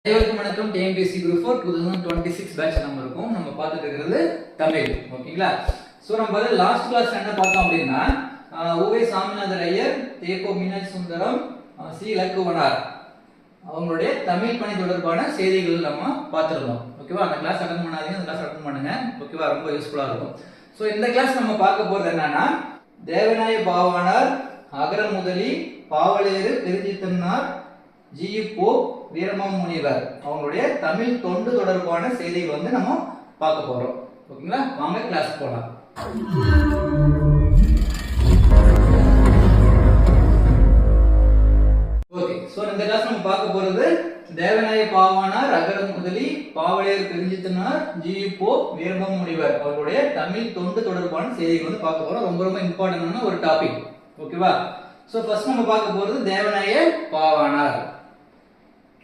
அனைவருக்கும் வணக்கம். TNPSC group 4 2026 batch நம்ம இருக்கும். நம்ம பார்த்துட்டு இருக்கிறது தமிழ். ஓகேங்களா? ஸோ நம்ம லாஸ்ட் கிளாஸ் என்ன பார்த்தோம் அப்படின்னா உவே சாமிநாதர் ஐயர், தேப்போ மீனாட்சி சுந்தரம், சி இலக்குவனார் அவங்களுடைய தமிழ் பணி தொடர்பான செய்திகள் நம்ம பார்த்துருந்தோம். ஓகேவா? அந்த கிளாஸ் அட்டன் பண்ணாதீங்க, அந்த கிளாஸ் அட்டன் பண்ணுங்க. ஓகேவா? ரொம்ப யூஸ்ஃபுல்லாக இருக்கும். ஸோ இந்த கிளாஸ் நம்ம பார்க்க போகிறது என்னன்னா தேவநாய பாவாணர், அகர முதலி, பாவலேறு பெருஞ்சித்தன்னார், ஜி.போ. வீரமாமுனிவர் அவங்களுடைய தமிழ் தொண்டு தொடர்பான செய்திகள் நம்ம பார்க்க போறோம். ஓகேங்களா? வாங்க கிளாஸ் போலாம். ஓகே, சோ இந்த கிளாஸ் நம்ம பார்க்க போறது தேவநாய பாவாணர், அகர முதலி, பாவலேறு பெருஞ்சித்தனார், ஜி.போ. வீரமாமுனிவர் அவர்களுடைய தமிழ் தொண்டு தொடர்பான செய்திகள் பார்க்க போறோம். ரொம்ப ரொம்ப இம்பார்ட்டன்டான ஒரு டாபிக். ஓகேவா? சோ ஃபர்ஸ்ட் நம்ம பார்க்க போறது தேவநாய பாவாணர்.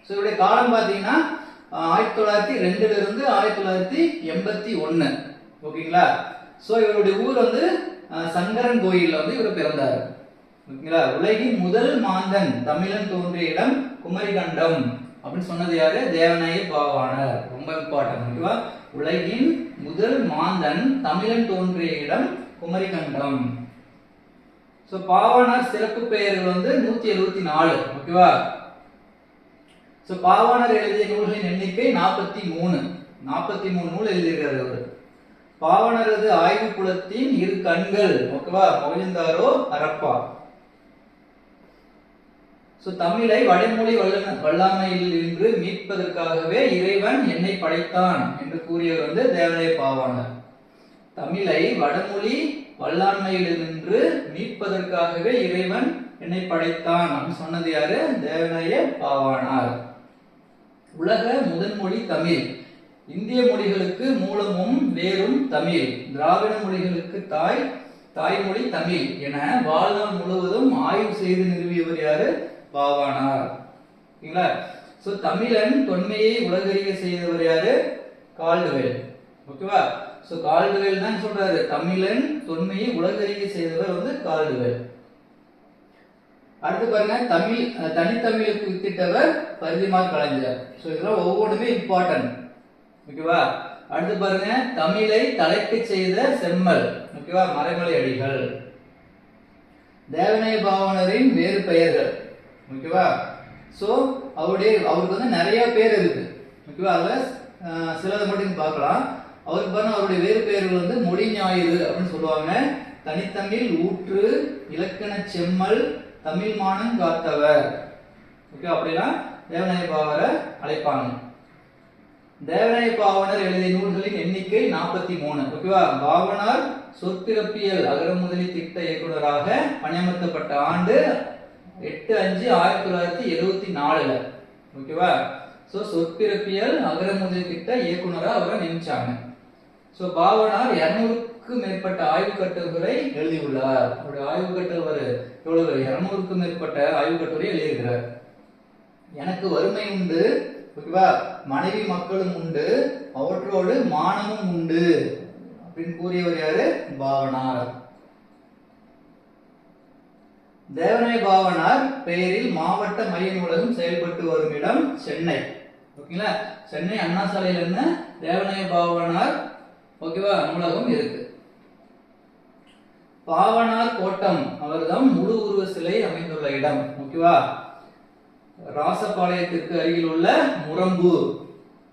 ஸோ இவருடைய காலம் பார்த்தீங்கன்னா 1902 இருந்து 1981. ஓகேங்களா? ஸோ இவருடைய ஊர் சங்கரன் கோயிலில் இவர் பிறந்தார். ஓகேங்களா? உலகின் முதல் மாந்தன் தமிழன் தோன்றிய இடம் குமரிக்கண்டம் அப்படின்னு சொன்னது யாரு? தேவநாய பாவாணர். ரொம்ப இம்பார்ட்டன்ட். ஓகேவா? உலகின் முதல் மாந்தன் தமிழன் தோன்றிய இடம் குமரிக்கண்டம். ஸோ பாவாணர் சிறப்பு பெயர்கள் 174. ஓகேவா? சோ பாவாணர் எழுதிய நூல்களின் எண்ணிக்கை 43 நூல் எழுதியிருக்கிறார் அவர். பாவாணரது ஆய்வு புலத்தின் இரு கண்கள். ஓகேவா? மொழிந்தாரோ அரப்பா. சோ தமிழை வடமொழி வல்லாமையில் இன்று மீட்பதற்காகவே இறைவன் என்னை படைத்தான் என்று கூறியவர் தேவநாய பாவாணர். தமிழை வடமொழி வல்லாண்மையிலிருந்து மீட்பதற்காகவே இறைவன் என்னை படைத்தான் அப்படின்னு சொன்னது யாரு? தேவநாய பாவாணர். உலக முதன்மொழி தமிழ். இந்திய மொழிகளுக்கு மூலமும் வேரும் தமிழ். திராவிட மொழிகளுக்கு தாய்மொழி தமிழ் என வாழ்நாள் முழுவதும் ஆய்வு செய்து நிறுவியவர் யாரு? பாவாணர். ஓகேங்களா? சோ தமிழன் தொன்மையை உலகறிய செய்தவர் யாரு? கால்டுவெல். ஓகேவா? சோ கால்டுவெல் தான் சொல்றாரு தமிழன் தொன்மையை உலகறிய செய்தவர் கால்டுவெல். அடுத்து பாருங்க, தனித்தமிழுக்கு வித்திட்டவர் பரிதிமார் கலைஞர். சோ இதெல்லாம் ஒவ்வொன்றுமே இம்பார்ட்டன்ட். ஓகேவா? அடுத்து பாருங்க, தமிழை தலைக்கு செய்த செம்மல். ஓகேவா? மறைமலை அடிகள். தேவநாய பாவாணரின் வேறு பெயர்கள். ஓகேவா? சோ அவருக்கு நிறைய பேர் இருக்கு. ஓகேவா? அதுல சிலதை மட்டும் பார்க்கலாம். அவருக்கு பாருங்க, அவருடைய வேறு பெயர்கள் மொழி ஞாயிறு அப்படின்னு சொல்லுவாங்க. தனித்தமிழ் ஊற்று, இலக்கண செம்மல், தமிழ் மானம் காத்தவர். ஓகே, அப்படிலாம் தேவநாய பாவாணரை அழைப்பாங்க. தேவநாய பாவாணர் எழுதிய நூல்களின் எண்ணிக்கை 43. ஓகேவா? பாவாணர் சொற்பிறப்பியல் அகர முதலி திட்ட இயக்குநராக பணியமர்த்தப்பட்ட ஆண்டு 8/5/1974. ஓகேவா? சோ சொற்பிறப்பியல் அகர முதலி திட்ட இயக்குநராக அவரை நியமிச்சாங்க. சோ பாவாணர் 200க்கும் மேற்பட்ட ஆய்வு கட்டுரைகளை எழுதியுள்ளார். அவருடைய ஆய்வு கட்டுரை எவ்வளவு? 200க்கும் மேற்பட்ட ஆய்வு கட்டுரை எழுதியிருக்கிறார். எனக்கு வறுமை உண்டு. ஓகேவா? மனைவி மக்களும் உண்டு, அவற்றோடு மானமும் உண்டு அப்படின்னு கூறியவர் யாரு? பாவாணர். தேவநாய பாவாணர் பெயரில் மாவட்ட மைய நூலகம் செயல்பட்டு வரும் இடம் சென்னை. ஓகேங்களா? சென்னை அண்ணா சாலையில தேவநாய பாவாணர் ஓகேவா நூலகம் இருக்கு. பாவாணர் கோட்டம் அவர்தான் முழு உருவ சிலை அமைந்துள்ள இடம். ஓகேவா? ராசபாளையத்திற்கு அருகில் உள்ள முரம்பு.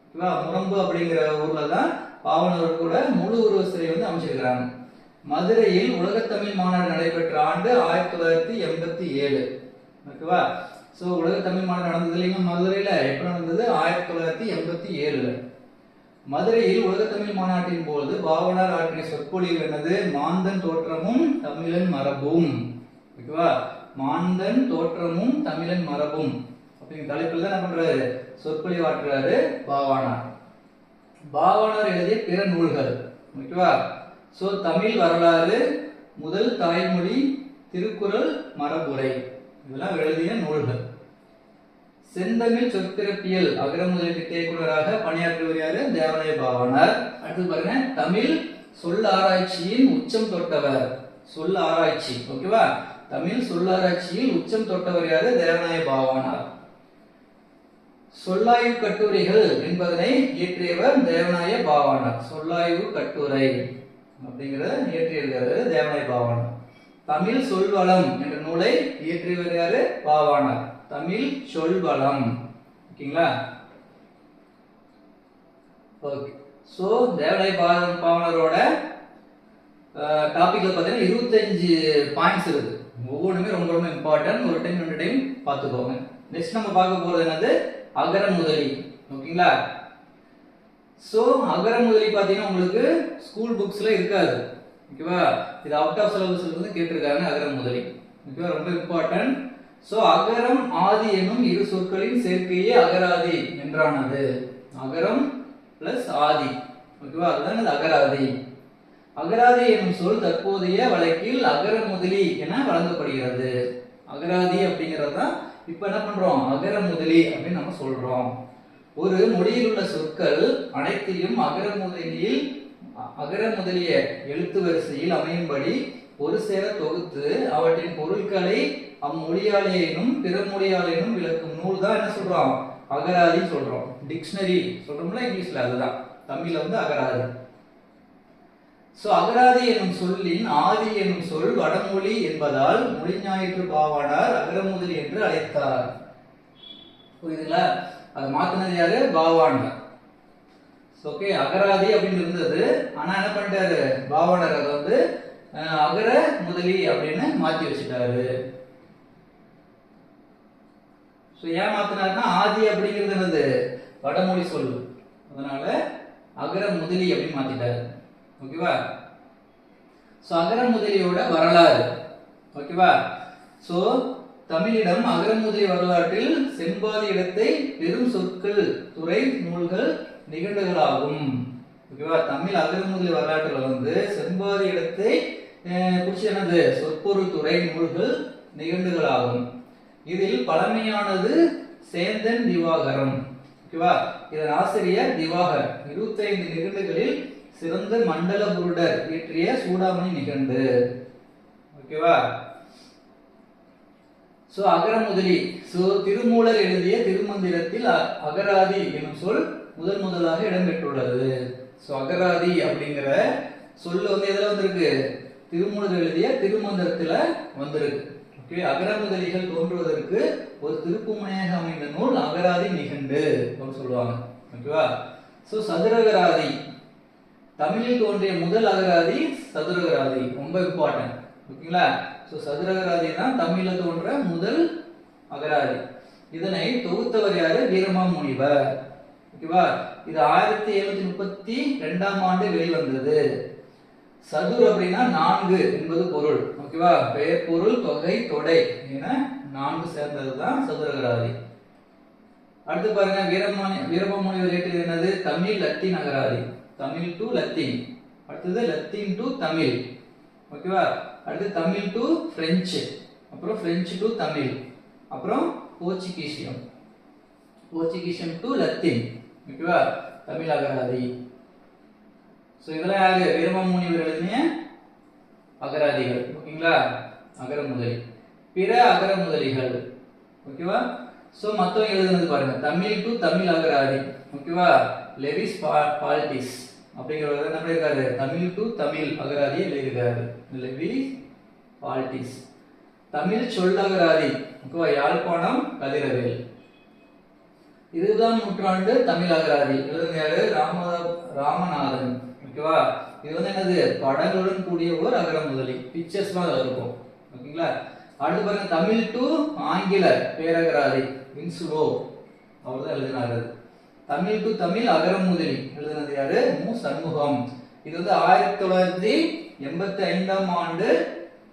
ஓகேவா? முரம்பு அப்படிங்கிற ஊர்ல தான் பாவாணர் கூட முழு உருவ சிலை அமைச்சிருக்கிறாங்க. மதுரையில் உலகத்தமிழ் மாநாடு நடைபெற்ற ஆண்டு 1987. ஓகேவா? சோ உலகத்தமிழ் மாநாடு நடந்தது இல்லைங்க மதுரையில. எப்ப நடந்தது? 1987. மதுரையில் உலகத்தமிழ் மாநாட்டின் போது பாவாணர் ஆற்றிய சொற்பொழிவு என்னது? மாந்தன் தோற்றமும் தமிழன் மரபும். ஓகேவா? மாந்தன் தோற்றமும் தமிழன் மரபும் அப்படிங்கிற தலைப்பில் தான் என்ன பண்றாரு? சொற்பொழிவு ஆற்றுறாரு பாவாணர். பாவாணர் எழுதிய பிற நூல்கள். ஓகேவா? சோ தமிழ் வரலாறு, முதல் தாய்மொழி, திருக்குறள், மரபுரை இதெல்லாம் எழுதிய நூல்கள். செந்தமிழ் சொற்பிறப்பியல் அகர முதலி திட்ட இயக்குநராக பணியாற்றுவர் யாரு? தேவநாய பாவாணர். அடுத்து பாருங்க, தமிழ் சொல் ஆராய்ச்சியின் உச்சம் தொட்டவர். சொல் ஆராய்ச்சி. ஓகேவா? தமிழ் சொல் ஆராய்ச்சியில் உச்சம் தொட்டவர் யாரு? தேவநாய பாவாணர். சொல்லாய்வு கட்டுரைகள் என்பதனை இயற்றியவர் தேவநாய பாவாணர். சொல்லாய்வு கட்டுரை அப்படிங்கிறத இயற்றியிருக்கிறது தேவநாய பாவாணர். தமிழ் சொல்வளம் என்ற நூலை இயற்றியவர் யாரு? பாவாணர். தமிழ் சொல்வளம். ஓகேங்களா? ஓகே. சோ தேவநாய பாவாணரோட டாபிக்ல பார்த்தீங்கன்னா 25 பாயிண்ட்ஸ் இருக்கு. ஒவ்வொன்றுமே ரொம்ப ரொம்ப இம்பார்ட்டன்ட். ஒரு டைம் 2 டைம் பார்த்துக்கோங்க. நெக்ஸ்ட் நம்ம பார்க்க போறது என்னது? அகர முதலி. ஓகேங்களா? சோ அகர முதலி பாத்தீங்கன்னா உங்களுக்கு ஸ்கூல் புக்ஸ்ல இருக்காது. ஓகேவா? இது அவுட் ஆஃப் சிலபஸ்ல இருந்து கேட்டிருக்காங்க அகர முதலி. ஓகேவா? ரொம்ப இம்பார்ட்டன்ட். சோ அகரம் ஆதி எனும் இரு சொற்களின் சேர்க்கையே அகராதி என்றானது. அகரம் பிளஸ் ஆதி. ஓகேவா? அதுதான் அகராதி. அகராதி எனும் சொல் தற்போதைய வழக்கில் அகர முதலி என வழங்கப்படுகிறது. அகராதி அப்படிங்கிறது தான் இப்ப என்ன பண்றோம்? அகர முதலி அப்படின்னு நம்ம சொல்றோம். ஒரு மொழியில் உள்ள சொற்கள் அனைத்தையும் அகர முதலிய எழுத்து வரிசையில் அமையும்படி ஒரு சேர தொகுத்து அவற்றின் பொருட்களை அம்மொழியாலேனும் பிற மொழியாலேனும் விளக்கும் நூல் தான் என்ன சொல்றோம்? அகராதி சொல்றோம். டிக்ஷனரி சொல்றோம்ல இங்கிலீஷ்ல, அதுதான் தமிழ்ல வந்து அகராதி. சோ அகராதி எனும் சொல்லின் ஆதி எனும் சொல் வடமொழி என்பதால் மொழிஞாயிற்று பாவாணர் அகரமுதலி என்று அழைத்தார். புரியுதுங்களா? அதை மாத்தினது யாரு? பாவாணர். ஓகே, அகராதி அப்படின்னு இருந்தது. ஆனா என்ன பண்ணிட்டாரு பாவாணர்? அதை வந்து அகர முதலி அப்படின்னு மாத்தி வச்சுட்டாரு. சோ ஏன் மாத்தினாருன்னா ஆதி அப்படிங்கிறது என்னது? வடமொழி சொல். அதனால அகர முதலி அப்படின்னு மாத்திட்டாரு. ஓகேவா? சோ அகர முதலியோட வரலாறு. ஓகேவா? சோ தமிழிடம் அகர முதலி வரலாற்றில் செம்பாதி இடத்தை பெரும் சொற்கள் துறை நூல்கள் நிகண்டுகளாகும். ஓகேவா? தமிழ் அகர முதலி வரலாற்றில் வந்து செம்பாதி இடத்தை குறிச்சு என்னது? சொற்பொருள் துறை நூல்கள் நிகண்டுகளாகும். இதில் பழமையானது சேந்தன் திவாகரம். ஓகேவா? இதன் ஆசிரியர் திவாகர். 25 நிகண்டுகளில் சிறந்த மண்டல புருடர் இயற்றிய சூடாமணி நிகண்டு. ஓகேவா? சோ அகர முதலி. சோ திருமூலர் எழுதிய திருமந்திரத்தில் அகராதி எனும் சொல் முதலாக இடம்பெற்றுள்ளது. சோ அகராதி அப்படிங்கிற சொல்லு வந்து எதுல வந்திருக்கு? திருமூலர் எழுதிய திருமந்திரத்துல வந்திருக்கு. ஓகே, அகர முதலிகள் தோன்றுவதற்கு ஒரு திருப்புமுனையாக அமைந்த நூல் அகராதி நிகண்டு அப்படின்னு சொல்லுவாங்க. ஓகேவா? சோ சதுரகராதி. தமிழில் தோன்றிய முதல் அகராதி சதுரகராதி. ரொம்ப இம்பார்ட்டன்ட். ஓகேங்களா? சோ சதுரகராதி தான் தமிழ்ல தோன்ற முதல் அகராதி. இதனை தொகுத்தவர் யாரு? வீரமாமுனிவர். ஓகேவா? இது 1732ஆம் ஆண்டு வெளிவந்தது. சதுர் அப்படின்னா 4 என்பது பொருள். ஓகேவா? பெயர் பொருள் தொகை தொடை என 4 சேர்ந்ததுதான் சதுரகராதி. அடுத்து பாருங்க, வீரமாமுனிவர் இயற்றியது என்னது? தமிழ் லத்தீன் அகராதி. Tamil to Latin. அடுத்தது லத்தீன் டு தமிழ். ஓகேவா? அடுத்து தமிழ் டு பிரெஞ்சு, அப்புறம் பிரெஞ்சு டு தமிழ், அப்புறம் போர்ச்சுகீசியம் டு லத்தீன். ஓகேவா? தமிழ் அகராதி. சோ இதெல்லாம் யாரு? வீரமாமுனிவர் எழுதிய அகராதிகள். ஓகேங்களா? அகர முதலி. பிற அகர முதலிகள். ஓகேவா? சோ மத்தவங்க எழுதுனது பாருங்க. தமிழ் டு தமிழ் அகராதி. ஓகேவா? லெவிஸ் பால்டிஸ் அப்படிங்கிறவர் என்ன பண்ணிருக்காரு? தமிழ் டு தமிழ் அகராதி எழுதியிருக்காரு. லெவிஸ் பால்டிஸ். தமிழ் சொல்லகராதி. ஓகேவா? யாழ்ப்பாணம் கதிரவேல். இதுதான் நூற்றாண்டு தமிழ் அகராதி. எழுதுங்க யாரு? ராமநாதன். ஓகேவா? இது வந்து என்னது? படங்களுடன் கூடிய ஒரு அகர முதலி. பிக்சர்ஸ்லாம் அதுல இருக்கும். ஓகேங்களா? அடுத்து பாருங்க, தமிழ் டு ஆங்கில பேரகராதி வின்சுலோ அவர்தான் எழுதினாரு. தமிழ் டு தமிழ் அகர முதலி எழுதினது யாரு? மு சண்முகம். இது வந்து 1985ஆம் ஆண்டு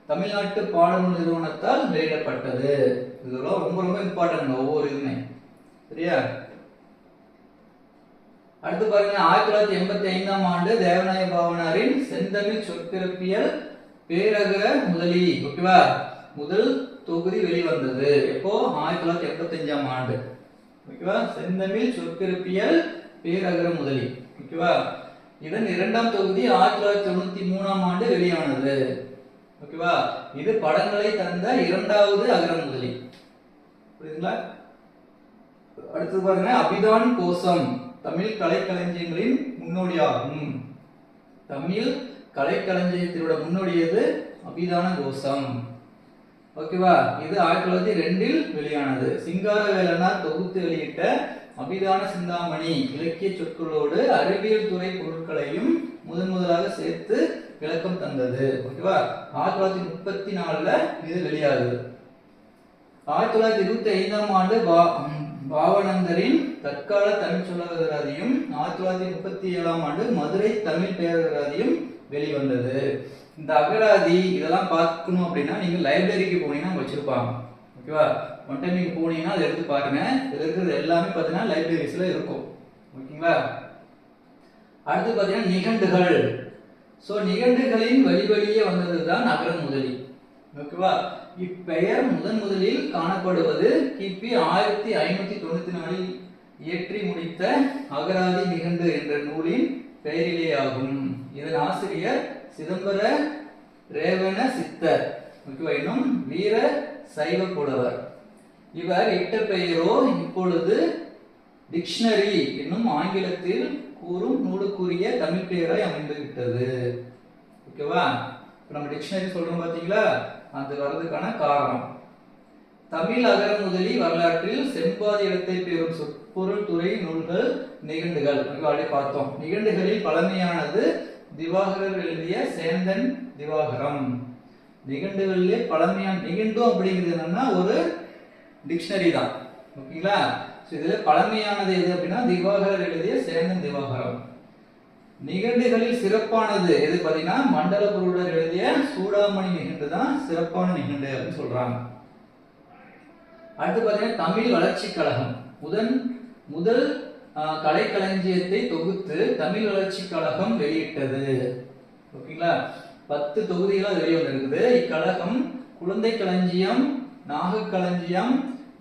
தமிழ்நாட்டு பாடநூல் நிறுவனத்தால் வெளியிடப்பட்டது. இதெல்லாம் ரொம்ப ரொம்ப இம்பார்ட்டன்ட் ஒவ்வொரு இதுமே. சரியா? அடுத்து பாருங்க, 1985ஆம் ஆண்டு தேவநாய பாவாணரின் செந்தமிழ் சொற்பிறப்பியல் பேரகர முதலி. ஓகேவா? முதல் தொகுதி வெளிவந்தது. எப்போ? 1985ஆம் ஆண்டு. ஓகேவா? செந்தமிழ் சொற்பிறப்பியல் பேரகர முதலி. ஓகேவா? இதன் 2ஆம் தொகுதி 1993ஆம் ஆண்டு வெளியானது. ஓகேவா? இது படங்களை தந்த 2வது அகர முதலி. புரியுதுங்களா? அடுத்து பாருங்க அபிதான் கோஷம் தமிழ் கலைக்களஞ்சியங்களின் முன்னோடியாகும். தமிழ் கலைக்களஞ்சியத்தினோட முன்னோடியது அபிதான கோஷம். ஓகேவா? இது 1902 வெளியானது. சிங்காரவேலனார் தொகுத்து வெளியிட்ட அபிதான சிந்தாமணி இலக்கிய சொற்களோடு அறிவியல் துறை பொருட்களையும் முதலாக சேர்த்து விளக்கம் தந்தது. ஓகேவா? 1934ல இது வெளியாகுது. 1925ஆம் ஆண்டு பாவனந்தரின் தற்கால தமிழ் சொல்லகராதியும் 1937ஆம் ஆண்டு மதுரை தமிழ் பேரகராதியும் வெளிவந்தது. இந்த அகராதி இதெல்லாம் பார்க்கணும் அப்படின்னா நீங்க லைப்ரரிக்கு போனீங்கன்னா வச்சிருப்பாங்க. ஓகேவா? ஒன் டைம் நீங்க போனீங்கன்னா அதை எடுத்து பாருங்க. இதுல இருக்கிறது எல்லாமே பார்த்தீங்கன்னா லைப்ரரிஸ்ல இருக்கும். ஓகேங்களா? அடுத்து பார்த்தீங்கன்னா நிகண்டுகள். ஸோ நிகண்டுகளின் வழியே வந்ததுதான் அகரம் முதலி. ஓகேவா? இப்பெயர் முதலில் காணப்படுவது கிபி 1594 இயற்றி முடித்த அகராதி நிகண்டு என்ற நூலின் பெயரிலே ஆகும். இதன் ஆசிரியர் சிதம்பர ரேவண சித்தர். ஓகேவா? இன்னும் வீர சைவ புலவர். இவர் இட்ட பெயரோ இப்பொழுது டிக்ஷனரி என்னும் ஆங்கிலத்தில் கூறும் நூலுக்குரிய தமிழ் பெயராய் அமைந்து விட்டது. ஓகேவா? நம்ம டிக்ஷனரி சொல்றோம் பாத்தீங்களா, அது வர்றதுக்கான காரணம் தமிழ் அகர முதலி வரலாற்றில் செம்பாதி இடத்தை பெறும் சொற்பொருள் துறை நூல்கள் நிகண்டுகள். ஆல்ரெடி பார்த்தோம். நிகண்டுகளில் பழமையானது திவாகரர் எழுதிய சேந்தன் திவாகரம். நிகண்டுகளிலே பழமையான நிகண்டு அப்படிங்கிறது என்னன்னா ஒரு டிக்ஷனரி தான். ஓகேங்களா? இதுல பழமையானது எது அப்படின்னா திவாகரர் எழுதிய சேந்தன் திவாகரம். நிகண்டுகளில் சிறப்பானது எது பாத்தீங்கன்னா மண்டலபுரூடர் எழுதிய சூடாமணி நிகண்டு தான் சிறப்பான நிகண்டு அப்படின்னு சொல்றாங்க. அடுத்து பாத்தீங்கன்னா தமிழ் வளர்ச்சி கழகம் முதல் கலைக்களஞ்சியத்தை தொகுத்து தமிழ் வளர்ச்சி கழகம் வெளியிட்டது. ஓகேங்களா? 10 தொகுதிகளாக வெளிவந்திருக்குது. இக்கழகம் குழந்தை களஞ்சியம், நாகக்களஞ்சியம்,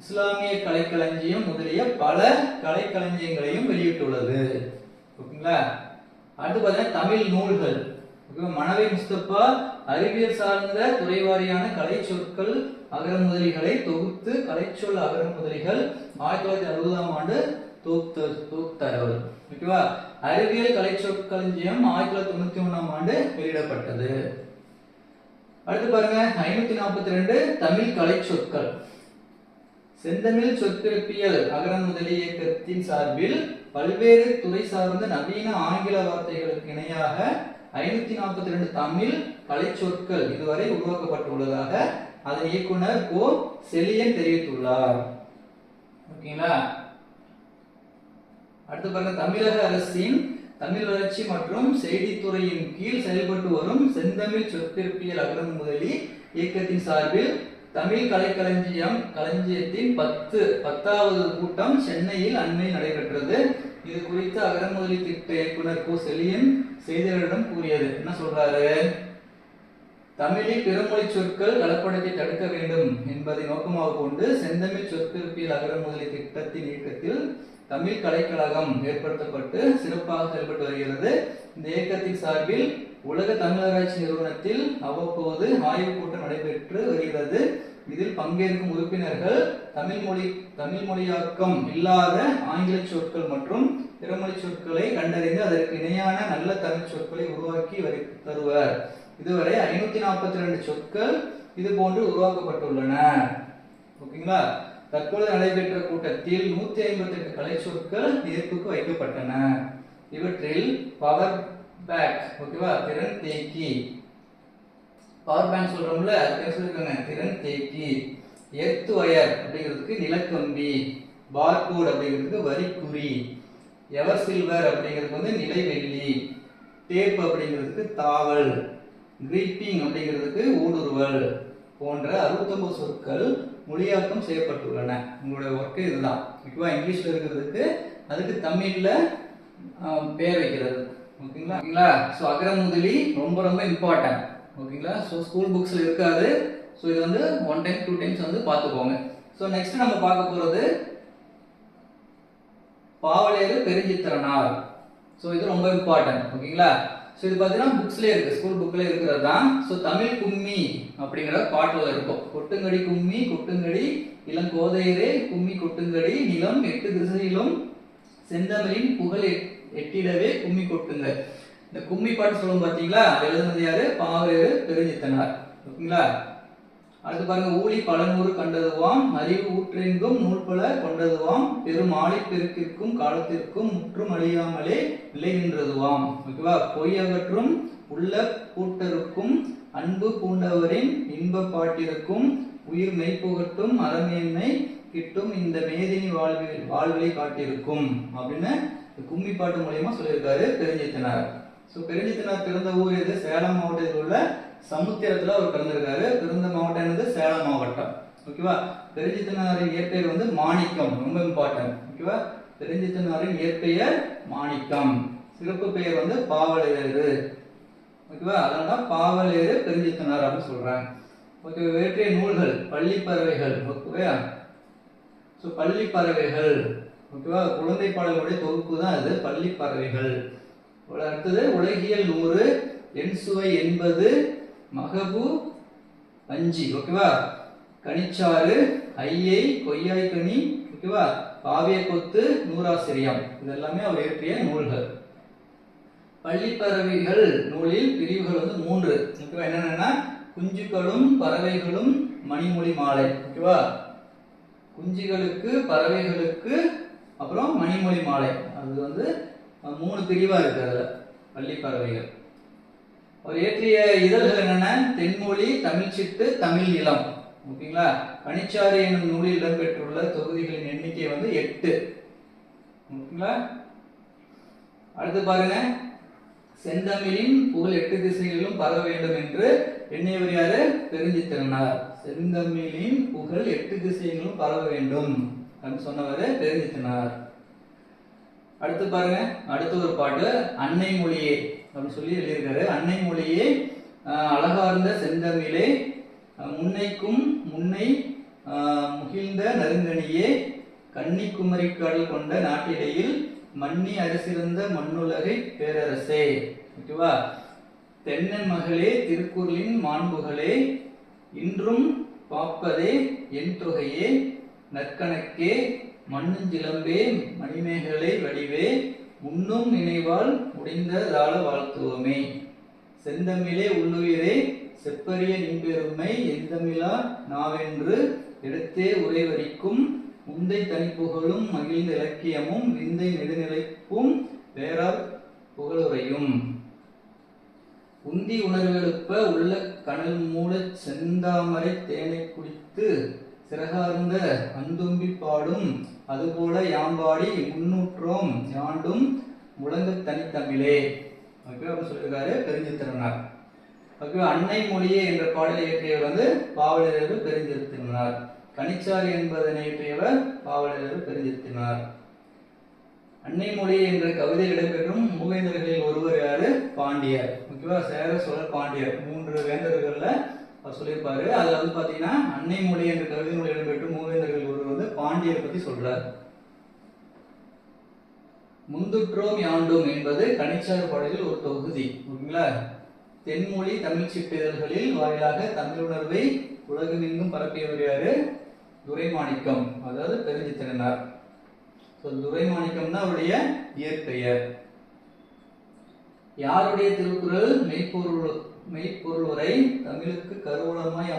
இஸ்லாமிய கலைக்களஞ்சியம் முதலிய பல கலைக்களஞ்சியங்களையும் வெளியிட்டுள்ளது. ஓகேங்களா? அடுத்து பார்த்தீங்கன்னா தமிழ் நூல்கள். மனவை முஸ்தபா அறிவியல் சார்ந்த துறைவாரியான கலை சொற்கள் அகர முதலிகளை தொகுத்து கலைச்சொல் அகர முதலிகள் 1960ஆம் ஆண்டு தொகுத்தார். ஓகேவா? அறிவியல் கலை சொற்களஞ்சியம் 1991ஆம் ஆண்டு வெளியிடப்பட்டது. அடுத்து பாருங்க 542 தமிழ் கலை சொற்கள். செந்தமிழ் சொற்பிறப்பியல் அகர முதலி இயக்கத்தின் சார்பில் பல்வேறு துறை சார்ந்த நவீன ஆங்கில வார்த்தைகளுக்கு இணையாக 542 தமிழ் கலை சொற்கள் இதுவரை உருவாக்கப்பட்டுள்ளதாக அதன் இயக்குனர் கோ செலியன் தெரிவித்துள்ளார். ஓகேங்களா? அடுத்து பாருங்க தமிழக அரசின் தமிழ் வளர்ச்சி மற்றும் செய்தித்துறையின் கீழ் செயல்பட்டு வரும் செந்தமிழ் சொற்பிறப்பியல் அகர முதலி இயக்கத்தின் சார்பில் தமிழ் களஞ்சியத்தின் 10வது கூட்டம் சென்னையில் அண்மையில் நடைபெற்றது. இது குறித்து அகர முதலி திட்ட இயக்குனர் கோ செலியன் செய்தியாளரிடம் கூறியது என்ன சொல்றாரு? தமிழில் பிறமொழி சொற்கள் கலப்படத்தை தடுக்க வேண்டும் என்பதை நோக்கமாக கொண்டு செந்தமிழ் சொற்பிறப்பியல் அகர முதலி திட்டத்தின் இயக்கத்தில் தமிழ் கலைக்கழகம் ஏற்படுத்தப்பட்டு சிறப்பாக செயல்பட்டு வருகிறது. இந்த இயக்கத்தின் சார்பில் உலக தமிழராட்சி நிறுவனத்தில் அவ்வப்போது ஆய்வுக் கூட்டம் நடைபெற்று வருகிறது. இதில் பங்கேற்கும் உறுப்பினர்கள் தமிழ் மொழியாக்கம் இல்லாத ஆங்கில சொற்கள் மற்றும் பிறமொழி சொற்களை கண்டறிந்து அதற்கு இணையான நல்ல தமிழ் சொற்களை உருவாக்கி தருவர். இதுவரை 542 சொற்கள் இது போன்று உருவாக்கப்பட்டுள்ளன. ஓகேங்களா? தற்பொழுது நடைபெற்ற கூட்டத்தில் 158 கலை சொற்கள் ஏற்புக்கு வைக்கப்பட்டன. இவற்றில் பவர் பேக், ஓகேவா, திறன் தேக்கி, பவர் பேங்க் சொல்றோம்ல, அதுக்கு சொல்லிருக்காங்க திறன் தேக்கி, எர்த் வயர் அப்படிங்கிறதுக்கு நிலக்கம்பி, பார்கோட் அப்படிங்கிறதுக்கு வரிக்குறி, எவர் சில்வர் அப்படிங்கிறதுக்கு வந்து நிலைவெள்ளி, டேப் அப்படிங்கிறதுக்கு தாவல், கிரீப்பிங் அப்படிங்கிறதுக்கு ஊடுருவல் போன்ற 69 சொற்கள் மொழியாக்கம் செய்யப்பட்டுள்ளன. உங்களுடைய ஒர்க்கு இதுதான். ஓகேவா? இங்கிலீஷ்ல இருக்கிறதுக்கு அதுக்கு தமிழ்ல பேர் வைக்கிறது. ஓகேங்களா? ஸோ அகர முதலி ரொம்ப ரொம்ப இம்பார்ட்டன்ட். ஓகேங்களா? ஸோ ஸ்கூல் புக்ஸ்ல இருக்காது. ஸோ இது வந்து 1 டைம் 2 டைம்ஸ் வந்து பார்த்துக்கோங்க. ஸோ நெக்ஸ்ட் நம்ம பார்க்க போறது பாவலேறு பெருஞ்சித்திரனார். ஸோ இது ரொம்ப இம்பார்ட்டன்ட். ஓகேங்களா? ஸோ இது பார்த்தீங்கன்னா புக்ஸ்லேயே இருக்கு, ஸ்கூல் புக்ல இருக்கிறது தான். ஸோ தமிழ் கும்மி அப்படிங்கிற பாட்டில் இருக்கும். கொட்டுங்கடி கும்மி கொட்டுங்கடி இளங்கோதையரே கும்மி கொட்டுங்கடி நிலம் 8 திசையிலும் செந்தமிழின் புகழ் எட்டிடவே கும்மி கொட்டுங்க. இந்த கும்மி பாட்டு சொல்லும் பார்த்தீங்களா, எழுதுனது யாரு? பாவேறு பெருஞ்சித்தனார். ஓகேங்களா? அடுத்து பாருங்க, ஊழி பலநூறு கண்டதுவாம் அறிவு ஊற்றெங்கும் நூல்பல கொண்டதுவாம் பெரும் ஆழிப்பெருக்கிற்கும் காலத்திற்கும் முற்றும் அழியாமலே நிலை நின்றதுவாம். ஓகேவா? பொய் அகற்றும் உள்ள கூட்டருக்கும் அன்பு பூண்டவரின் இன்ப பாட்டிற்கும் உயிர் மெய்ப்புகட்டும் அறமேன்மை கிட்டும் இந்த மேதினி வாழ்விலை காட்டியிருக்கும் அப்படின்னு கும்மி பாட்டு மூலியமா சொல்லியிருக்காரு பெருஞ்சித்தனார். ஸோ பெருஞ்சித்தனார் பிறந்த ஊர் எது? சேலம் மாவட்டத்தில் உள்ள சமுத்திரத்துல அவர் பிறந்திருக்காரு. பிறந்த மாவட்டம் என்னது? சேலம் மாவட்டம். ஓகேவா? பெருஞ்சித்தனாரின் இயற்பெயர் வந்து மாணிக்கம், ரொம்ப இம்பார்ட்டன்ட். ஓகேவா? பெருஞ்சித்தனாரின் இயற்பெயர் மாணிக்கம். சிறப்பு பெயர் வந்து பாவலேறு. ஓகேவா? அதனால பாவலேறு பெருஞ்சித்தனார் அப்படின்னு சொல்றாங்க. ஓகே, வேற்றிய நூல்கள் பள்ளிப்பறவைகள். ஓகேவா? ஸோ பள்ளிப்பறவைகள். ஓகேவா? குழந்தை பாடல்களுடைய தொகுப்பு தான் அது பள்ளிப்பறவைகள். அடுத்தது உலகியல் 100 என் சுவை 80 மகபு 5. ஓகேவா? கனிச்சாறு ஐயை கொய்யாய்கனி. ஓகேவா? காவிய கொத்து நூறாசிரியம். இதெல்லாமே அவர் இயற்றிய நூல்கள். பள்ளிப்பறவைகள் நூலில் பிரிவுகள் வந்து 3. ஓகேவா? என்னென்னா குஞ்சுகளும் பறவைகளும் மணிமொழி மாலை. ஓகேவா? குஞ்சுகளுக்கு பறவைகளுக்கு அப்புறம் மணிமொழி மாலை. அது வந்து 3 பிரிவா இருக்கு அதுல பள்ளிப்பறவைகள். அவர் இயற்றிய இதழ்கள் என்னென்ன? தென்மொழி, தமிழ் சிட்டு, தமிழ் இளம். ஓகேங்களா? கனிச்சாறு என்னும் நூலில் இடம்பெற்றுள்ள தொகுதிகளின் எண்ணிக்கை வந்து 8. ஓகேங்களா? அடுத்து பாருங்க, செந்தமிழின் புகழ் 8 திசைகளிலும் பரவ வேண்டும் என்று எண்ணியவர் யாரு? பெருஞ்சித்திரனார். செந்தமிழின் புகழ் 8 திசைகளிலும் பரவ வேண்டும் அப்படின்னு சொன்னவர் பெருஞ்சித்திரனார். அடுத்து பாருங்க, அடுத்த ஒரு பாட்டு அன்னை மொழியே அப்படின்னு சொல்லி எழுதியிருக்காரு. அன்னை மொழியே அழகார்ந்த செந்தமிழே முன்னைக்கும் முன்னை முகிழ்ந்த நறுங்கனியே கன்னி குமரி கடல் கொண்ட நாட்டிடையில் மன்னி அரசிருந்த மண்ணுலகை பேரரசே. ஓகேவா? தென்னன் மகளே திருக்குறளின் மாண்புகளே இன்றும் பாப்பதே என் தொகையே நற்கணக்கே மண்ணுஞ்சிலம்பே மணிமேகலை வடிவே முன்னும் நினைவால் முடிந்ததால வாழ்த்துவோமே. செந்தமிழே உள்ளுயிரே செப்பரிய நின்பெருமை எந்தமிழா நாவென்று எடுத்தே உரைவரிக்கும் முந்தை தனிப்புகழும் மகிழ்ந்த இலக்கியமும் விந்தை நெடுநிலைப்பும் வேறார் புகழுரையும் உந்தி உணர்வெழுப்ப உள்ள கனல் மூல செந்தாமரை தேனை குடித்து சிறகார்ந்த அந்தும்பி பாடும் அதுபோல யாம்பாடி முன்னூற்றோம் யாண்டும் முழங்க தனித்தமிழே. ஓகே, அப்படின்னு சொல்லியிருக்காரு பெருஞ்சித்திரனார். ஓகே, அன்னை மொழியே என்ற பாடலை இயற்றியவர் வந்து பாவலரேறு பெருஞ்சித்திரனார். கனிச்சாறு என்பதனை இயற்றியவர் பாவலரேறு பெருஞ்சித்திரனார். அன்னை மொழி என்ற கவிதையில் இடம்பெற்றும் மூவேந்தர்களில் ஒருவர் யாரு? பாண்டியர். ஓகேவா? சேர சோழ பாண்டியர் 3 வேந்தர்கள்ல அவர் சொல்லியிருப்பாரு. அதுல வந்து பாத்தீங்கன்னா அன்னை மொழி என்ற கவிதை நூல் இடம்பெற்றும் மூவேந்தர்கள் ஒருவர் வந்து பாண்டியர் பத்தி சொல்றார். முந்துற்றோம் யாண்டும் என்பது கனிச்சாறு பாடலில் ஒரு தொகுதி. ஓகேங்களா? தென்மொழி தமிழ் சிற்றிதழ்களில் வாயிலாக தமிழுணர்வை உலகமெங்கும் பரப்பியவர் யாரு? துரைமாணிக்கம், அதாவது பெருஞ்சித்திரனார். துரைமாணிக்கம் தான் அவருடைய இயற்பெயர். யாருடைய திருக்குறள் மெய்ப்பொருள் உரை தமிழுக்கு கருவூலமாய்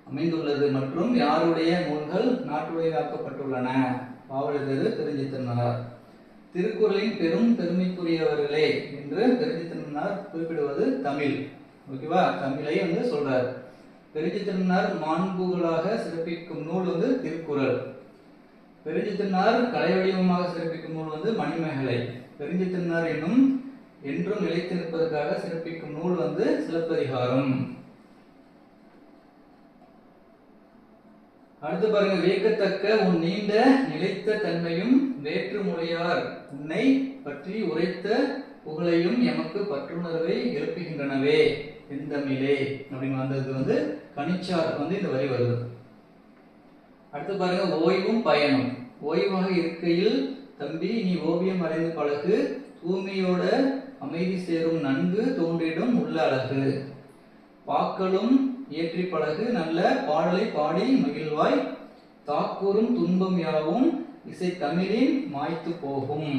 அமைந்துள்ளது மற்றும் யாருடைய நூல்கள் நாட்டுடையாக்கப்பட்டுள்ளன? பாவலரேறு பெருஞ்சித்திரனார். திருக்குறளின் பெரும் பெருமைக்குரியவர்களே என்று பெருஞ்சித்திரனார் குறிப்பிடுவது தமிழ். ஓகேவா? தமிழை வந்து சொல்றார். பெருஞ்சித்திரனார் மாண்புகளாக சிறப்பிக்கும் நூல் வந்து திருக்குறள். பெருஞ்சித்திரனார் கலை வடிவமாக சிறப்பிக்கும் நூல் வந்து மணிமேகலை. பெருஞ்சித்திரனார் என்னும் என்றும் நிலைத்து நிற்பதற்காக சிறப்பிக்கும் நூல் வந்து சிலப்பதிகாரம். அடுத்து பாருங்க, வியக்கத்தக்க உன் நீண்ட நிலைத்த தன்மையும் வேற்று மொழியார் உன்னை பற்றி உரைத்த புகழையும் எமக்கு பற்றுணர்வை எழுப்புகின்றனவே எந்தமிழே அப்படின்னு வந்தது வந்து கனிச்சார் வந்து இந்த வரி வருது. அடுத்து பாருங்க, ஓய்வும் பயனும். ஓய்வாக இருக்கையில் தம்பி நீ ஓவியம் வரைந்து பழகு, தூய்மையோட அமைதி சேரும் நன்கு தோன்றிடும் உள்ள அழகு. பாக்களும் இயற்றி பழகு, நல்ல பாடலை பாடி மகிழ்வாய், தாக்கூறும் துன்பம் யாவும் இசை தமிழின் மாய்த்து போகும்.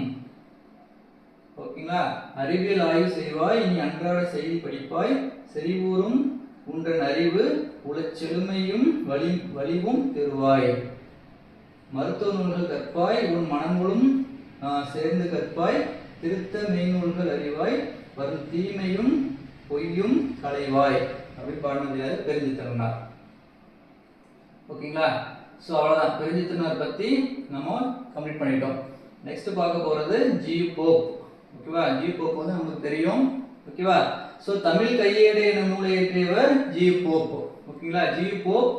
ஓகேங்களா? அறிவியல் ஆய்வு செய்வாய், நீ அன்றாட செய்தி படிப்பாய், செறிவூறும் உன்றன் அறிவு உளச்செழுமையும் வலிவும் பெறுவாய். மருத்துவ நூல்கள் கற்பாய், உன் மனங்களும் சேர்ந்து கற்பாய், திருத்த மெய்நூல்கள் அறிவாய், வரும் தீமையும் பொய்யும் களைவாய். அப்படி பாடினது பெருஞ்சித்திரனார். ஓகேங்களா? ஸோ அவ்வளோதான், பெருஞ்சித்திரனார் பற்றி நம்ம கம்ப்ளீட் பண்ணிட்டோம். நெக்ஸ்ட் பார்க்க போகிறது ஜி போப். ஓகேவா? ஜி போப் வந்து நமக்கு தெரியும். ஓகேவா? ஸோ தமிழ் கையேடு எனும் நூலை இயற்றியவர் ஜி போப். ஓகேங்களா? G Pope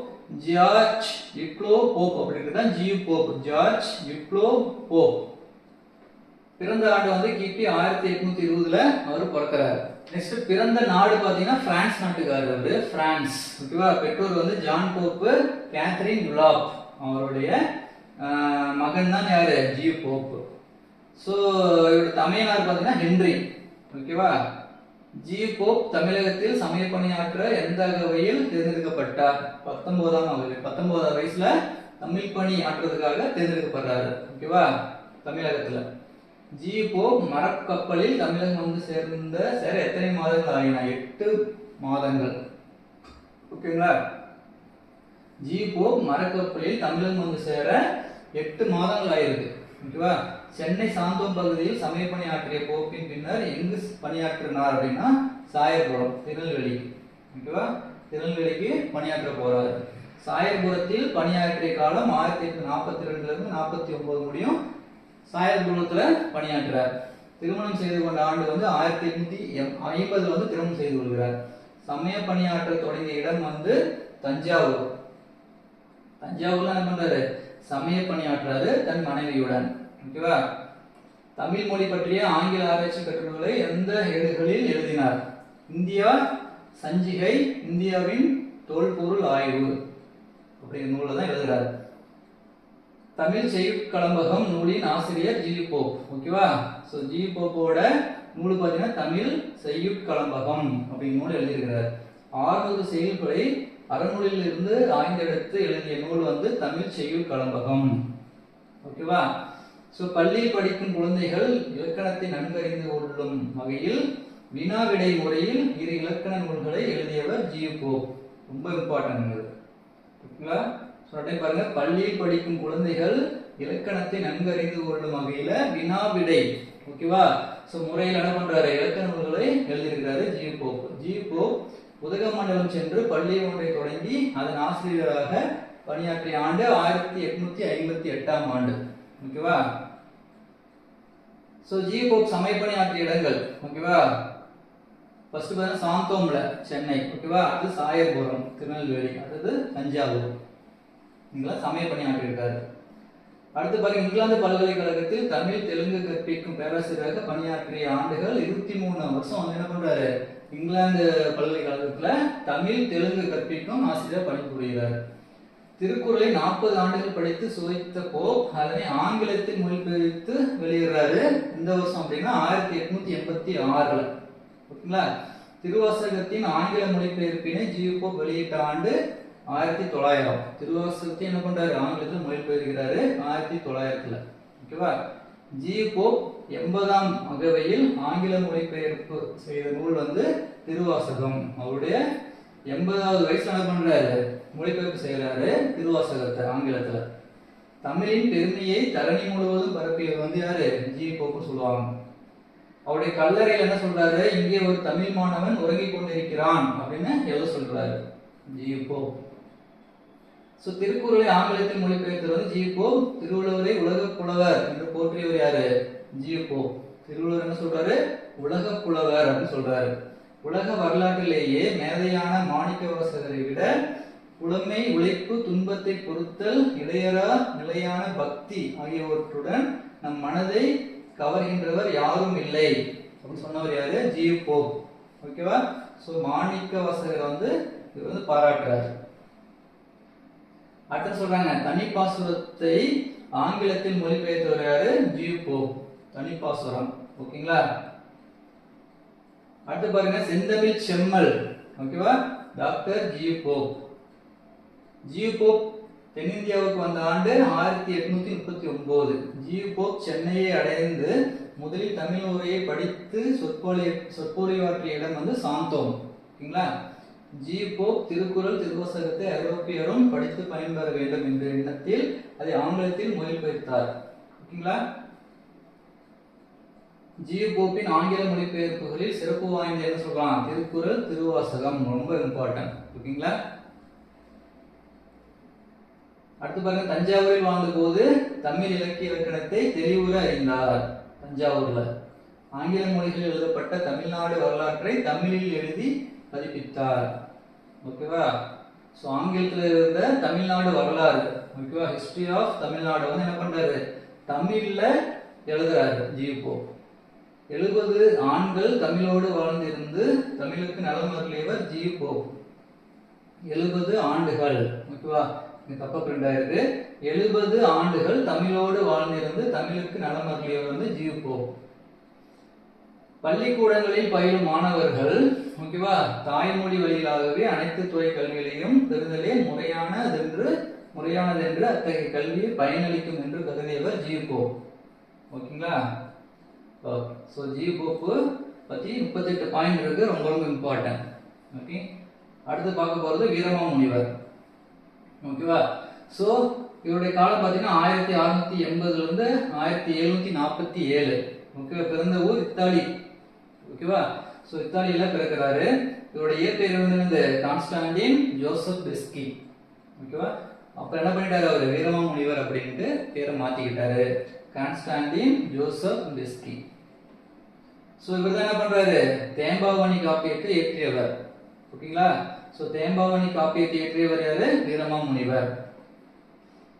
George Uglow Pope அப்படிங்கிறது தான் G Pope. George Uglow Pope. பிறந்த ஆண்டு வந்து கிபி 1820ல அவர் பிறக்கிறார். நெக்ஸ்ட் பிறந்த நாடு பாத்தீங்கன்னா பிரான்ஸ் நாட்டுக்காரர் அவரு. பிரான்ஸ். ஓகேவா? பெற்றோர் வந்து ஜான் போப், கேத்ரின் டுலாப். அவருடைய மகன் தான் யாரு? G Pope. ஸோ இவருடைய தமையனார் பாத்தீங்கன்னா ஹென்றி. ஓகேவா? ஜி போப் தமிழகத்தில் சமய பணியாற்ற எந்த வகையில் தேர்ந்தெடுக்கப்பட்டார்? 19ஆம் வயசுல தமிழ் பணி ஆற்றுறதுக்காக தேர்ந்தெடுக்கப்படுறாரு. ஓகேவா? தமிழகத்துல ஜி போப் மரக்கப்பலில் தமிழகம் வந்து சேர எத்தனை மாதங்கள் ஆகின? 8 மாதங்கள். ஓகேங்களா? ஜி போப் மரக்கப்பலில் தமிழகம் வந்து சேர 8 மாதங்கள் ஆயிருக்கு. ஓகேவா? சென்னை சாந்தோம் பகுதியில் சமய பணி ஆற்றிய போப்பின் பின்னர் எங்கு பணியாற்றினார் அப்படின்னா சாயர்புரம், திருநெல்வேலி. ஓகேவா? திருநெல்வேலிக்கு பணியாற்ற போறாரு. சாயர்புரத்தில் பணியாற்றிய காலம் 1842 இருந்து 49 முடியும். சாயர்புரத்துல பணியாற்றுறார். திருமணம் செய்து கொண்ட ஆண்டு வந்து 1850 வந்து திருமணம் செய்து கொள்கிறார். சமய பணியாற்ற தொடங்கிய இடம் வந்து தஞ்சாவூர். தஞ்சாவூர்ல என்ன பண்றாரு? சமய பணியாற்றாரு தன் மனைவியுடன். ஓகேவா? தமிழ் மொழி பற்றிய ஆங்கில ஆராய்ச்சி கட்டுரைகளை எந்த ஏடுகளில் எழுதினார்? இந்தியா சஞ்சிகை, இந்தியாவின் தொல்பொருள் ஆய்வு அப்படிங்கிற நூலை தான் எழுதுறாரு. தமிழ் செய்யுட்களம்பகம் நூலின் ஆசிரியர் ஜி போப். ஓகேவா? ஸோ ஜி போப்போட நூல் பார்த்தீங்கன்னா தமிழ் செய்யுட்களம்பகம் அப்படிங்கிற நூல் எழுதியிருக்கிறார். 600 செய்யுள்களை அறநூலில் இருந்து ஆய்ந்தெடுத்து எழுதிய நூல் வந்து தமிழ் செய்யுட்களம்பகம். ஓகேவா? ஸோ பள்ளியில் படிக்கும் குழந்தைகள் இலக்கணத்தை நன்கறிந்து கொள்ளும் வகையில் வினா விடை முறையில் 2 இலக்கண நூல்களை எழுதியவர் ஜி போப். ரொம்ப இம்பார்ட்டன்ட். ஓகேங்களா? பாருங்க, பள்ளியில் படிக்கும் குழந்தைகள் இலக்கணத்தை நன்கறிந்து கொள்ளும் வகையில வினா விடை. ஓகேவா? ஸோ முறையில் என்ன பண்றாரு? இலக்கண நூல்களை எழுதியிருக்கிறாரு G Pope. G Pope Udhagamandalam சென்று பள்ளி ஒன்றை தொடங்கி அதன் ஆசிரியராக பணியாற்றிய ஆண்டு 1858ஆம் ஆண்டு. ஓகேவா? சோ ஜி போப் சமய பணியாற்றிய இடங்கள். ஓகேவா? ஃபர்ஸ்ட் பாருங்க சாந்தோம்ல சென்னை. ஓகேவா? அது சாயர்புரம் திருநெல்வேலி, அடுத்து தஞ்சாவூர். இங்கெல்லாம் சமய பணியாற்றி இருக்காரு. அடுத்து பாருங்க இங்கிலாந்து பல்கலைக்கழகத்தில் தமிழ் தெலுங்கு கற்பிக்கும் பேராசிரியராக பணியாற்றிய ஆண்டுகள் 23 வருஷம் வந்து என்ன பண்றாரு? இங்கிலாந்து பல்கலைக்கழகத்துல தமிழ் தெலுங்கு கற்பிக்கும் ஆசிரியர் பணிபுரிகிறார். திருக்குறளை 40 ஆண்டுகள் படித்து சுவைத்த போப் அதனை ஆங்கிலத்தில் மொழிபெயர்த்து வெளியிடுறாரு. இந்த வருஷம் அப்படின்னா 1886. ஓகேங்களா? திருவாசகத்தின் ஆங்கில மொழிபெயர்ப்பினை ஜி போப் வெளியிட்ட ஆண்டு 1900. திருவாசகத்தை என்ன பண்றாரு? ஆங்கிலத்தில் மொழிபெயர்க்கிறாரு 1900. ஓகேவா? ஜி போப் 80ஆம் அகவையில் ஆங்கில மொழிபெயர்ப்பு செய்த நூல் வந்து திருவாசகம். அவருடைய 80வது வயசுல என்ன பண்றாரு? மொழிபெயர்ப்பு செய்யறாரு திருவாசகத்தை ஆங்கிலத்துல. தமிழின் பெருமையை தரணி முழுவதும் பரப்பியவர் வந்து யாரு? ஜி போப்னு சொல்லுவாங்க. அவருடைய கல்லறையில் என்ன சொல்றாரு? இங்கே ஒரு தமிழ் மாணவன் உறங்கிக் கொண்டிருக்கிறான் அப்படின்னு எழுத சொல்றாரு ஜி போப். சோ திருக்குறளை ஆங்கிலத்தில் மொழிபெயர்த்தவர் வந்து ஜி போப். திருவள்ளுவரை உலக புலவர் என்று போற்றியவர் யாரு? G Pope. திருவள்ளுவர் என்ன சொல்றாரு? உலக புலவர் அப்படின்னு சொல்றாரு. உலக வரலாற்றிலேயே மேதையான மாணிக்கவாசகரை விட புலமை, உழைப்பு, துன்பத்தை பொறுத்தல், இடையறா நிலையான பக்தி ஆகியவற்றுடன் நம் மனதை கவர்கின்றவர் யாரும் இல்லை அப்படின்னு சொன்னவர் யாரு? G Pope. ஓகேவா? சோ மாணிக்கவாசகர் வந்து இவர் வந்து பாராட்டுறாரு. அடுத்து சொல்றாங்க தனிப்பாசுரத்தை ஆங்கிலத்தில் மொழிபெயர்த்தவர் யாரு? ஜி போப், தனிப்பாசுரம். ஓகேங்களா? அடுத்து பாருங்க செந்தமிழ் செம்மல். ஓகேவா? Doctor G Pope. G Pope தென்னிந்தியாவுக்கு வந்த ஆண்டு 1839. ஜி போப் சென்னையை அடைந்து முதலில் தமிழ் உரையை படித்து சொற்பொழிவாற்றிய இடம் வந்து சாந்தோம். ஓகேங்களா? ஜி போப் திருக்குறள் திருவாசகத்தை ஐரோப்பியரும் படித்து பயன்பெற வேண்டும் என்ற எண்ணத்தில் அதை ஆங்கிலத்தில் மொழிபெயர்த்தார். ஓகேங்களா? ஜி போப்பின் ஆங்கில மொழிபெயர்ப்புகளில் சிறப்பு வாய்ந்த என்ன சொல்லலாம்? திருக்குறள் திருவாசகம் ரொம்ப இம்பார்ட்டன்ட். ஓகேங்களா? அடுத்து பாருங்க தஞ்சாவூரில் வாழ்ந்த போது தமிழ் இலக்கிய இலக்கணத்தை தெளிவுற அறிந்தார். தஞ்சாவூர்ல ஆங்கில மொழிகளில் எழுதப்பட்ட தமிழ்நாடு வரலாற்றை தமிழில் எழுதி பதிப்பித்தார். ஓகேவா? ஸோ ஆங்கிலத்தில் இருந்த தமிழ்நாடு வரலாறு, ஓகேவா, ஹிஸ்டரி ஆஃப் தமிழ்நாடு வந்து என்ன பண்றாரு? தமிழ்ல எழுதுறாரு ஜி போப். 70 ஆண்கள் தமிழோடு வாழ்ந்திருந்து தமிழுக்கு நலம் அருளியவர் ஜி போப். 70 ஆண்டுகள். ஓகேவா? தப்பா பிரிண்ட் ஆயிருக்கு. 70 ஆண்டுகள் தமிழோடு வாழ்ந்திருந்து தமிழுக்கு நலம் அருளியவர் வந்து ஜி போப். பள்ளிக்கூடங்களில் பயிலும் மாணவர்கள், ஓகேவா, தாய்மொழி வழியிலாகவே அனைத்து துறை கல்விகளையும் பெறுதலே முறையானது என்று அத்தகைய கல்வியை பயனளிக்கும் என்று கருதியவர் ஜி போப். ஓகேங்களா? ஸோ ஜி போப் பத்தி 38 பாயிண்ட் இருக்கு, ரொம்ப ரொம்ப இம்பார்ட்டன்ட். ஓகே, அடுத்து பார்க்க போறது வீரமாமுனிவர். ஓகேவா? ஸோ இவருடைய காலம் பார்த்தீங்கன்னா 1680 இருந்து 1747. ஓகேவா? பிறந்த ஊர் இத்தாலி. ஓகேவா? ஸோ இத்தாலியில பிறக்கிறாரு. இவருடைய இயற்பெயர் வந்து கான்ஸ்டாண்டின் ஜோசப் பெஸ்கி. ஓகேவா? அப்ப என்ன பண்ணிட்டாரு? அவர் வீரமாமுனிவர் அப்படின்ட்டு பேரை மாத்திக்கிட்டாரு, கான்ஸ்டாண்டின் ஜோசப் பெஸ்கி. ஸோ இவர் தான் என்ன பண்றாரு? தேம்பாவணி காப்பியத்தை இயற்றியவர். ஓகேங்களா? ஸோ தேம்பாவணி காப்பியத்தை இயற்றியவர் யாரு? வீரமாமுனிவர்.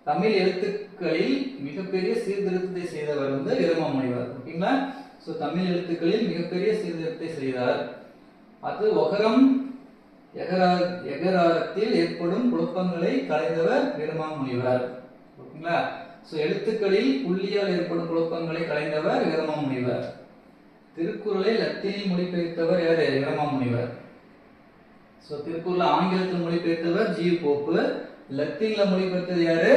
தமிழ் எழுத்துக்களில் மிகப்பெரிய சீர்திருத்தத்தை செய்தவர் வந்து வீரமாமுனிவர். ஓகேங்களா? ஸோ தமிழ் எழுத்துக்களில் மிகப்பெரிய சீர்திருத்தத்தை செய்தார். அது ஒகரம் எகராரத்தில் ஏற்படும் குழப்பங்களை களைந்தவர் வீரமாமுனிவர். ஓகேங்களா? ஸோ எழுத்துக்களில் புள்ளியால் ஏற்படும் குழப்பங்களை களைந்தவர் வீரமாமுனிவர். திருக்குறளை லத்தீனில் மொழிபெயர்த்தவர் யாரு? வீரமாமுனிவர். ஸோ திருக்குறளை ஆங்கிலத்தில் மொழிபெயர்த்தவர் ஜி போப்பு. லத்தீன்ல மொழிபெயர்த்தது யாரு?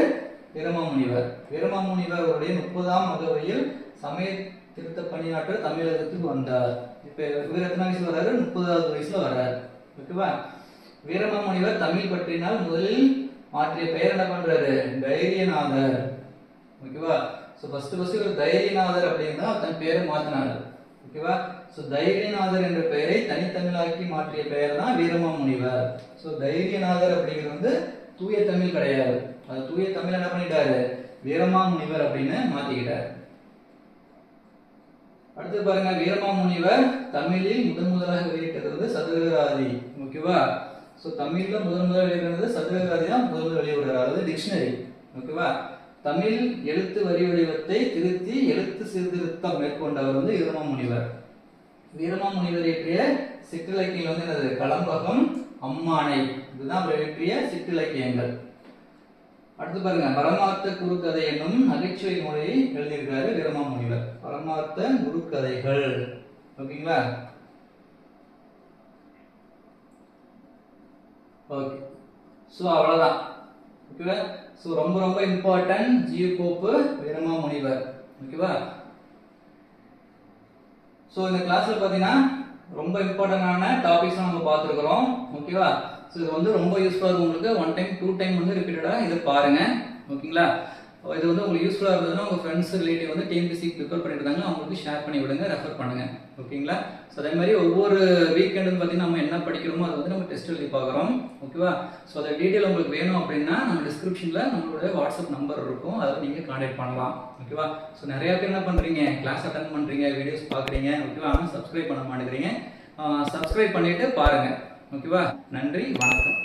வீரமாமுனிவர். வீரமாமுனிவர் அவருடைய 30ஆம் அகவையில் சமய திருத்த பணியாற்ற தமிழகத்துக்கு வந்தார். இப்ப இவர் எத்தனை வயசுல வர்றாரு? 30வது வயசுல வர்றாரு. ஓகேவா? வீரமாமுனிவர் தமிழ் பற்றினால் முதலில் மாற்றிய பெயர் என்ன பண்றாரு? தைரியநாதர். ஓகேவா? ஸோ ஃபர்ஸ்ட் இவர் தைரியநாதர் அப்படின்னு தன் பேரை மாத்தினார். ஓகேவா? ஸோ தைரியநாதர் என்ற பெயரை தனித்தமிழாக்கி மாற்றிய பெயர் தான் வீரமாமுனிவர். ஸோ தைரியநாதர் அப்படிங்கிறது வந்து தூய தமிழ் கிடையாது. அது தூய தமிழ் என்ன பண்ணிட்டாரு? வீரமாமுனிவர் அப்படின்னு மாத்திக்கிட்டார். அடுத்து பாருங்க, வீரமாமுனிவர் தமிழில் முதலாக வெளியிட்டது வந்து சதுரகராதி. ஓகேவா? ஸோ தமிழ்ல முதல் வெளியிடுறது சதுரகராதி தான் முதல் வெளியிடுறாரு, அதாவது டிக்ஷனரி. ஓகேவா? தமிழ் எழுத்து வரி வடிவத்தை திருத்தி எழுத்து சீர்திருத்தம் மேற்கொண்டவர் வந்து வீரமாமுனிவர். வீரமாமுனிவர் இயற்றிய சிற்றிலக்கியங்கள் வந்து என்னது? கலம்பகம், அம்மானை, இதுதான் அவர் இயற்றிய சிற்றிலக்கியங்கள். அடுத்து பாருங்க, பரமார்த்த குறுக்கதை என்னும் நகைச்சுவை மொழியை எழுதியிருக்காரு வீரமாமுனிவர். பரமார்த்த குறுக்கதைகள். ஓகேங்களா? ஓகே, ஸோ அவ்வளோதான். ஓகேவா? ஸோ ரொம்ப ரொம்ப இம்பார்ட்டன்ட் ஜி போப்பு, வீரமாமுனிவர். ஓகேவா? ஸோ இந்த கிளாஸ்ல பார்த்தீங்கன்னா ரொம்ப இம்பார்ட்டன்டான டாபிக்ஸ் நம்ம பார்த்துருக்குறோம். ஓகேவா? ஸோ இது வந்து ரொம்ப யூஸ்ஃபுல்லாக இருக்கும் உங்களுக்கு. 1 டைம் 2 டைம் வந்து ரிப்பீட்டடாக இதை பாருங்க. ஓகேங்களா? இது வந்து உங்களுக்கு யூஸ்ஃபுல்லாக இருந்ததுன்னா உங்கள் ஃப்ரெண்ட்ஸ் ரிலேட்டிவ் வந்து டிஎன்பிஎஸ்சி ப்ரிப்பேர் பண்ணிட்டு இருந்தாங்க, அவங்களுக்கு ஷேர் பண்ணி விடுங்க, ரெஃபர் பண்ணுங்க. ஓகேங்களா? ஸோ அதே மாதிரி ஒவ்வொரு வீக்கெண்டு பார்த்தீங்கன்னா நம்ம என்ன படிக்கிறோமோ அதை வந்து நம்ம டெஸ்ட் எழுதி பார்க்குறோம். ஓகேவா? ஸோ அதை டீட்டெயில் உங்களுக்கு வேணும் அப்படின்னா நம்ம டிஸ்கிரிப்ஷனில் நம்மளோட வாட்ஸ்அப் நம்பர் இருக்கும், அதை நீங்கள் கான்டாக்ட் பண்ணலாம். ஓகேவா? ஸோ நிறையா பேர் என்ன பண்ணுறீங்க? கிளாஸ் அட்டன் பண்ணுறீங்க, வீடியோஸ் பார்க்குறீங்க. ஓகேவா? ஆனால் சப்ஸ்கிரைப் பண்ண மாட்டேங்கிறீங்க. சப்ஸ்கிரைப் பண்ணிட்டு பாருங்கள். ஓகேவா? நன்றி, வணக்கம்.